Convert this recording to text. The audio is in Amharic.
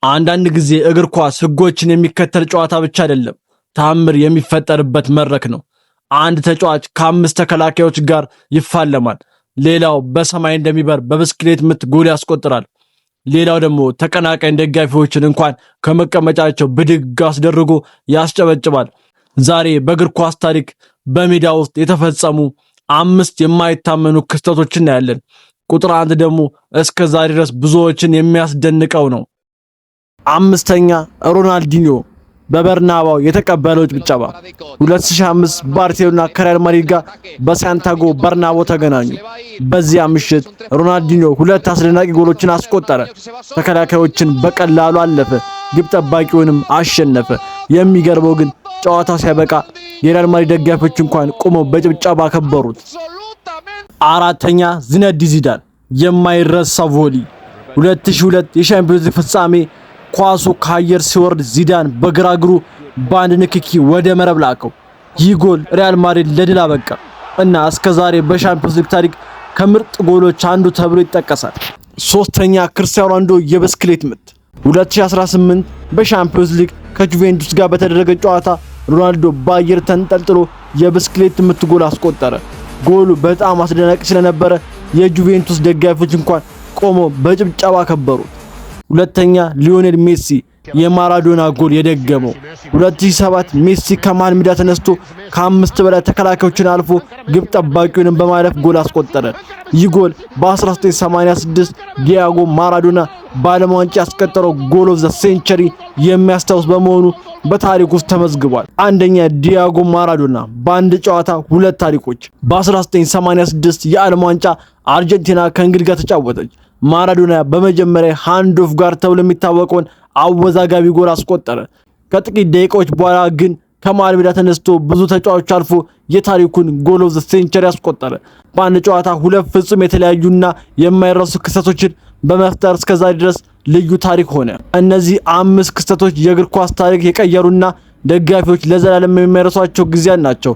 አንዳንድ ጊዜ እግር ኳስ ህጎችን የሚከተል ጨዋታ ብቻ አይደለም፣ ተአምር የሚፈጠርበት መድረክ ነው። አንድ ተጫዋች ከአምስት ተከላካዮች ጋር ይፋለማል። ሌላው በሰማይ እንደሚበር በብስክሌት ምት ጎል ያስቆጥራል። ሌላው ደግሞ ተቀናቃኝ ደጋፊዎችን እንኳን ከመቀመጫቸው ብድግ አስደርጎ ያስጨበጭባል። ዛሬ በእግር ኳስ ታሪክ በሜዳ ውስጥ የተፈጸሙ አምስት የማይታመኑ ክስተቶችን እናያለን። ቁጥር 1 ደግሞ እስከ ዛሬ ድረስ ብዙዎችን የሚያስደንቀው ነው። አምስተኛ ሮናልዲኒዮ በበርናባው የተቀበለው ጭብጨባ። 2005 ባርሴሎና ከሪያል ማድሪድ ጋር በሳንቲያጎ በርናባው ተገናኙ። በዚያ ምሽት ሮናልዲኒዮ ሁለት አስደናቂ ጎሎችን አስቆጠረ። ተከላካዮችን በቀላሉ አለፈ፣ ግብ ጠባቂውንም አሸነፈ። የሚገርመው ግን ጨዋታው ሲያበቃ የሪያል ማድሪድ ደጋፊዎች እንኳን ቆመው በጭብጨባ አከበሩት። አራተኛ ዚነዲን ዚዳን የማይረሳ ቮሊ። 2002 የሻምፒዮንስ ሊግ ፍጻሜ ኳሱ ከአየር ሲወርድ ዚዳን በግራ እግሩ በአንድ ንክኪ ወደ መረብ ላከው። ይህ ጎል ሪያል ማድሪድ ለድል አበቃ እና እስከዛሬ በሻምፒዮንስ ሊግ ታሪክ ከምርጥ ጎሎች አንዱ ተብሎ ይጠቀሳል። ሶስተኛ ክርስቲያኖ ሮናልዶ የብስክሌት ምት። 2018 በሻምፒዮንስ ሊግ ከጁቬንቱስ ጋር በተደረገ ጨዋታ ሮናልዶ በአየር ተንጠልጥሎ የብስክሌት ምት ጎል አስቆጠረ። ጎሉ በጣም አስደናቂ ስለነበረ የጁቬንቱስ ደጋፊዎች እንኳን ቆመው በጭብጨባ ከበሩት። ሁለተኛ ሊዮኔል ሜሲ የማራዶና ጎል የደገመው። 2007 ሜሲ ከመሃል ሜዳ ተነስቶ ከአምስት በላይ ተከላካዮችን አልፎ ግብ ጠባቂውንም በማለፍ ጎል አስቆጠረ። ይህ ጎል በ1986 ዲያጎ ማራዶና በዓለም ዋንጫ ያስቆጠረው ጎል ኦፍ ዘ ሴንቸሪ የሚያስታውስ በመሆኑ በታሪክ ውስጥ ተመዝግቧል። አንደኛ ዲያጎ ማራዶና በአንድ ጨዋታ ሁለት ታሪኮች። በ1986 የዓለም ዋንጫ አርጀንቲና ከእንግሊዝ ጋር ተጫወተች። ማራዶና በመጀመሪያ ሃንድ ኦፍ ጋር ተብሎ የሚታወቀውን አወዛጋቢ ጎል አስቆጠረ። ከጥቂት ደቂቃዎች በኋላ ግን ከመሃል ሜዳ ተነስቶ ብዙ ተጫዋቾች አልፎ የታሪኩን ጎል ኦፍ ዘ ሴንቸሪ አስቆጠረ። በአንድ ጨዋታ ሁለት ፍጹም የተለያዩና የማይረሱ ክስተቶችን በመፍጠር እስከዛሬ ድረስ ልዩ ታሪክ ሆነ። እነዚህ አምስት ክስተቶች የእግር ኳስ ታሪክ የቀየሩና ደጋፊዎች ለዘላለም የሚረሷቸው ጊዜያት ናቸው።